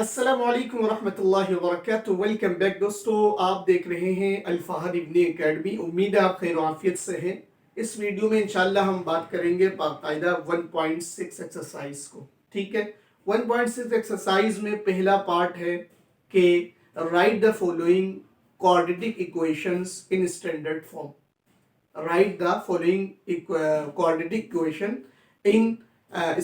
अस्सलाम वालेकुम रहमतुल्लाहि व बरकातुहू। वेलकम बैक दोस्तों, आप देख रहे हैं अल फहद इब्नी एकेडमी। उम्मीद है आप खैर आफियत से हैं। इस वीडियो में इंशाल्लाह हम बात करेंगे बाकायदा 1.6 एक्सरसाइज को। ठीक है, 1.6 एक्सरसाइज में पहला पार्ट है कि right the following quadratic equations in standard form. Right the following quadratic equation in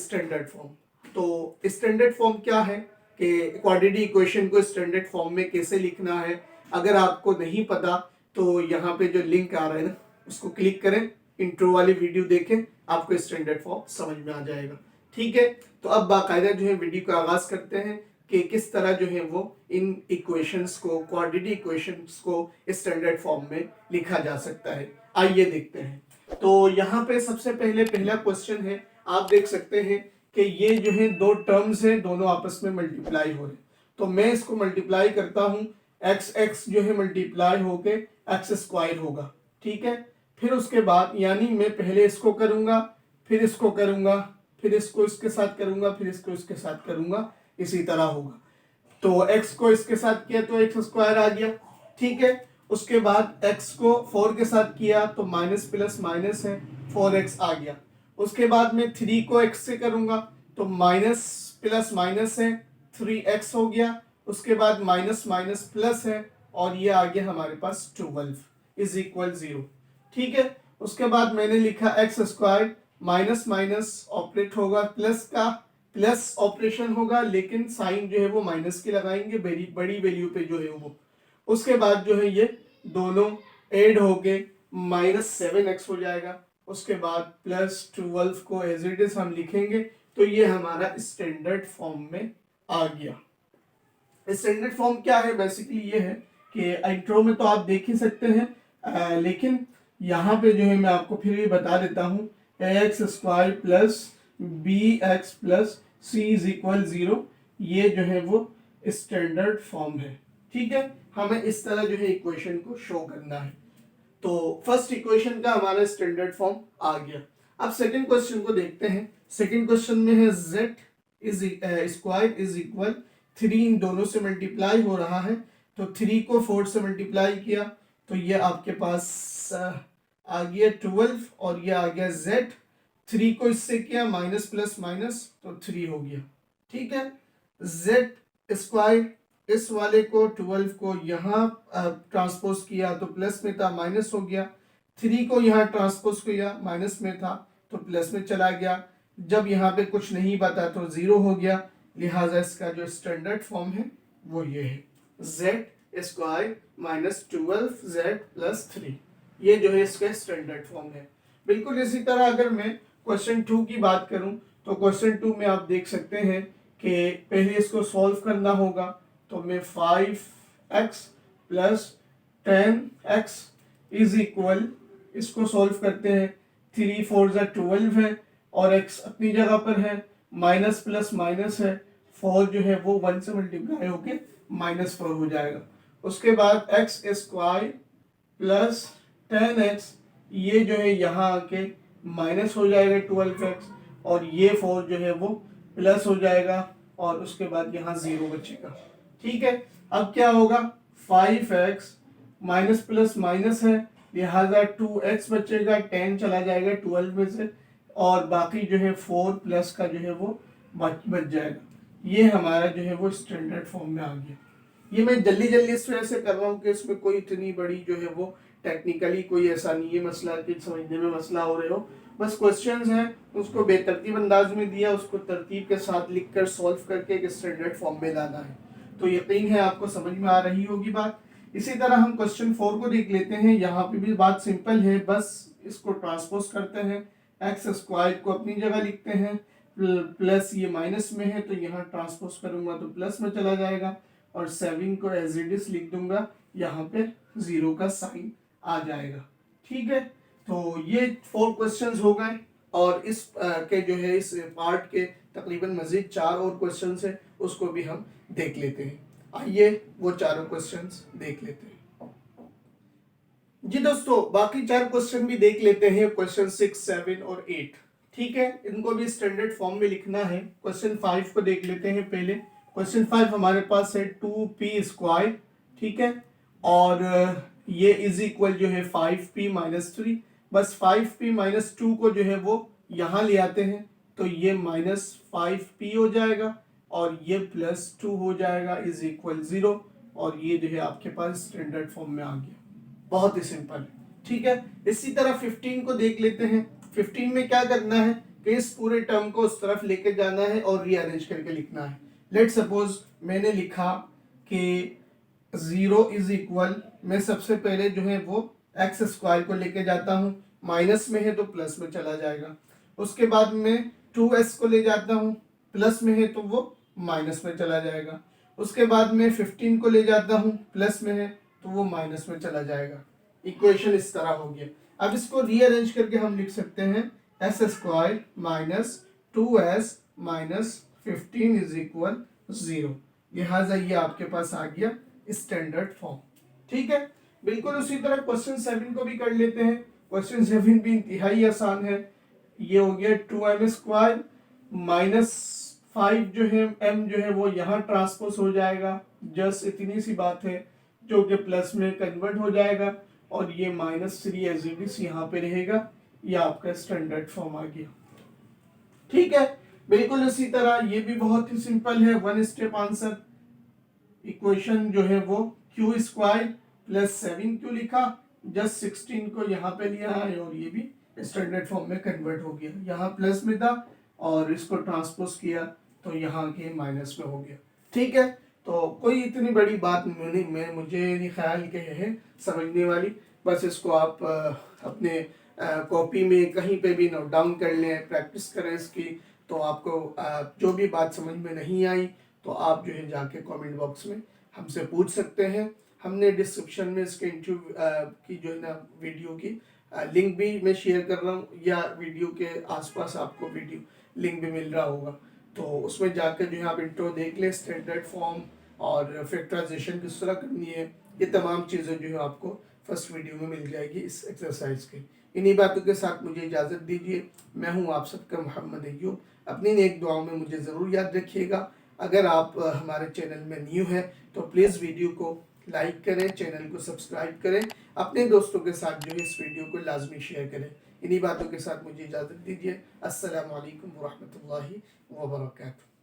standard form. तो स्टैंडर्ड फॉर्म क्या है कि क्वाड्रेटिक इक्वेशन को स्टैंडर्ड फॉर्म में कैसे लिखना है। अगर आपको नहीं पता तो यहाँ पे जो लिंक आ रहा है ना, उसको क्लिक करें, इंट्रो वाली वीडियो देखें, आपको स्टैंडर्ड फॉर्म समझ में आ जाएगा। ठीक है, तो अब बाकायदा जो है वीडियो का आगाज करते हैं कि किस तरह जो है वो इन इक्वेशंस को, क्वाड्रेटिक इक्वेशंस को स्टैंडर्ड फॉर्म में लिखा जा सकता है। आइए देखते हैं। तो यहाँ पे सबसे पहले पहला क्वेश्चन है, आप देख सकते हैं कि ये जो है दो टर्म्स हैं, दोनों आपस में मल्टीप्लाई हो रहे हैं। तो मैं इसको मल्टीप्लाई करता हूं, एक्स एक्स जो है मल्टीप्लाई होके एक्स स्क्वायर होगा। ठीक है, फिर उसके बाद यानी मैं पहले इसको करूंगा, फिर इसको करूंगा, फिर इसको इसके साथ करूंगा, फिर इसको इसके साथ करूंगा, इसी तरह होगा। तो x को इसके साथ किया तो एक्स स्क्वायर आ गया। ठीक है, उसके बाद x को 4 के साथ किया तो माइनस प्लस माइनस है, 4x आ गया। उसके बाद में 3 को x से करूंगा तो माइनस प्लस माइनस है, 3x हो गया। उसके बाद माइनस माइनस प्लस है और ये आ गया हमारे पास 12 इज इक्वल 0। ठीक है, उसके बाद मैंने लिखा x square, minus minus operate होगा, प्लस का प्लस ऑपरेशन होगा, लेकिन साइन जो है वो माइनस की लगाएंगे बड़ी वैल्यू पे जो है वो। उसके बाद जो है ये दोनों ऐड होके -7x हो जाएगा। उसके बाद +12 को एज इट इज हम लिखेंगे तो ये हमारा स्टैंडर्ड फॉर्म में आ गया। स्टैंडर्ड फॉर्म क्या है, बेसिकली ये है कि इंट्रो में तो आप देख ही सकते हैं, लेकिन यहाँ पे जो है मैं आपको फिर भी बता देता हूँ, x square plus b x plus c is equal 0, ये जो है वो स्टैंडर्ड फॉर्म है। ठीक है, हमें इस तरह जो है इक्वेशन को शो करना है। तो फर्स्ट इक्वेशन का हमारा स्टैंडर्ड फॉर्म आ गया। अब सेकंड क्वेश्चन को देखते हैं। सेकंड क्वेश्चन में है z is square is equal 3, इन दोनों से मल्टीप्लाई हो रहा है तो 3 को 4 से मल्टीप्लाई किया तो ये आपके पास आ गया 12 और ये आ गया z। 3 को इससे किया माइनस प्लस माइनस तो 3 हो गया। ठीक है, z स्क्वायर, इस वाले को 12 को यहाँ ट्रांसपोज किया तो प्लस में था, माइनस हो गया। 3 को यहाँ ट्रांसपोज किया, माइनस में था तो प्लस में चला गया। जब यहाँ पे कुछ नहीं बता तो 0 हो गया। लिहाजा इसका जो स्टैंडर्ड फॉर्म है वो ये है, z square minus 12z plus 3, ये जो है इसका स्टैंडर्ड फॉर्म है। बिल्कुल इसी तरह अगर मैं क्वेश्चन 2 की बात करूं तो क्वेश्चन 2 में आप देख सकते हैं कि पहले इसको सॉल्व करना होगा। तो मैं 5x plus 10x is equal, इसको सॉल्व करते हैं, 3 4 12 है और x अपनी जगह पर है, माइनस प्लस माइनस है, 4 जो है वो 1 से मल्टीप्लाई होके -4 हो जाएगा। उसके बाद x स्क्वायर प्लस 10x, ये जो है यहाँ आके माइनस हो जाएगा 12x और ये 4 जो है वो प्लस हो जाएगा और उसके बाद यहाँ 0 बचेगा। ठीक है, अब क्या होगा, 5x माइनस प्लस माइनस है, लिहाजा 2x बचेगा, 10 चला जाएगा 12 में से और बाकी जो है 4 प्लस का जो है वो बच जाएगा। ये हमारा जो है वो स्टैंडर्ड फॉर्म में आ गया। ये मैं जल्दी जल्दी इस वजह से कर रहा हूँ कि इसमें कोई इतनी बड़ी जो है वो टेक्निकली कोई ऐसा नहीं है मसला कि समझने में मसला हो रहे हो। बस क्वेश्चंस हैं, उसको बेतरतीब अंदाज में दिया, उसको तरतीब के साथ लिखकर सॉल्व करके एक स्टैंडर्ड फॉर्म में लाना है। तो यकीन है आपको समझ में आ रही होगी बात। इसी तरह हम क्वेश्चन 4 को देख लेते हैं। यहाँ पे भी बात सिंपल है, बस इसको ट्रांसपोज करते हैं, एक्स स्क्वायर को अपनी जगह लिखते हैं, प्लस ये माइनस में है तो यहाँ ट्रांसपोज करूंगा तो प्लस में चला जाएगा और 7 को एज इट इज लिख दूंगा, यहाँ पे 0 का साइन आ जाएगा। ठीक है, तो ये 4 क्वेश्चंस हो गए और इस के जो है इस पार्ट के तकरीबन मजीद 4 और क्वेश्चंस है, उसको भी हम देख लेते हैं। आइए वो चारों क्वेश्चंस देख लेते हैं। जी दोस्तों, बाकी 4 क्वेश्चन भी देख लेते हैं, क्वेश्चन 6, 7 और 8। ठीक है, इनको भी स्टैंडर्ड फॉर्म में लिखना है। क्वेश्चन 5 को देख लेते हैं पहले। क्वेश्चन 5 हमारे पास है 2p², ठीक है, और ये इज इक्वल जो है 5p-3। बस 5p-2 को जो है वो यहाँ ले आते हैं तो ये -5p हो जाएगा और ये +2 हो जाएगा इज इक्वल 0, और ये जो है आपके पास स्टैंडर्ड फॉर्म में आ गया। बहुत ही सिंपल, ठीक है। इसी तरह 15 को देख लेते हैं। 15 में क्या करना है कि इस पूरे टर्म को उस तरफ लेके जाना है और रीअरेंज करके लिखना है। लेट सपोज मैंने लिखा कि 0 इज इक्वल, मैं सबसे पहले जो है वो x² को लेके जाता हूँ, माइनस में है तो प्लस में चला जाएगा। उसके बाद में 2s को ले जाता हूँ, प्लस में है तो वो माइनस में चला जाएगा। उसके बाद में 15 को ले जाता हूँ, प्लस में है तो वो माइनस में चला जाएगा। इक्वेशन इस तरह हो गया। अब इसको रीअरेंज करके हम लिख सकते हैं s² minus 2s minus 15 is equal 0। लिहाजा ये आपके पास आ गया स्टैंडर्ड फॉर्म, ठीक है। बिल्कुल उसी तरह क्वेश्चन 7 को भी कर लेते हैं। क्वेश्चन 7 भी इंतहाई आसान है। ये हो गया 2m² माइनस 5 जो है m जो है वो यहाँ ट्रांसपोज हो जाएगा, जस्ट इतनी सी बात है, जो कि प्लस में कन्वर्ट हो जाएगा और ये -3 एज इट इज यहाँ पे रहेगा। ये आपका स्टैंडर्ड फॉर्म आ गया, ठीक है। बिल्कुल इसी तरह ये भी बहुत ही सिंपल है, वन स्टेप आंसर। इक्वेशन जो है वो q² + 7q लिखा, जस्ट 16 को यहाँ पे लिया है और ये भी स्टैंडर्ड फॉर्म में कन्वर्ट हो गया। यहाँ प्लस में था और इसको ट्रांसपोज किया तो यहाँ के माइनस में हो गया, ठीक है। तो कोई इतनी बड़ी बात नहीं, मुझे नहीं ख्याल के है समझने वाली। बस इसको आप अपने कॉपी में कहीं पे भी नोट डाउन कर लें, प्रैक्टिस करें इसकी। तो आपको जो भी बात समझ में नहीं आई तो आप जो है जाके कमेंट बॉक्स में हमसे पूछ सकते हैं। हमने डिस्क्रिप्शन में इसके इंटरव्यू की जो है ना वीडियो की लिंक भी मैं शेयर कर रहा हूँ, या वीडियो के आसपास आपको वीडियो लिंक भी मिल रहा होगा, तो उसमें जाकर जो है आप इंट्रो देख लें, स्टैंडर्ड फॉर्म और फैक्टराइजेशन किस तरह करनी है, ये तमाम चीज़ें जो है आपको फर्स्ट वीडियो में मिल जाएगी इस एक्सरसाइज की। इन्हीं बातों के साथ मुझे इजाज़त दीजिए। मैं हूँ आप सबका मोहम्मद अय्यूब। अपनी नेक दुआओं में मुझे ज़रूर याद रखिएगा। अगर आप हमारे चैनल में न्यू हैं तो प्लीज़ वीडियो को लाइक करें, चैनल को सब्सक्राइब करें, अपने दोस्तों के साथ जो है इस वीडियो को लाजमी शेयर करें। इन्हीं बातों के साथ मुझे इजाज़त दीजिए। अस्सलामु अलैकुम व रहमतुल्लाहि व बरकातहू।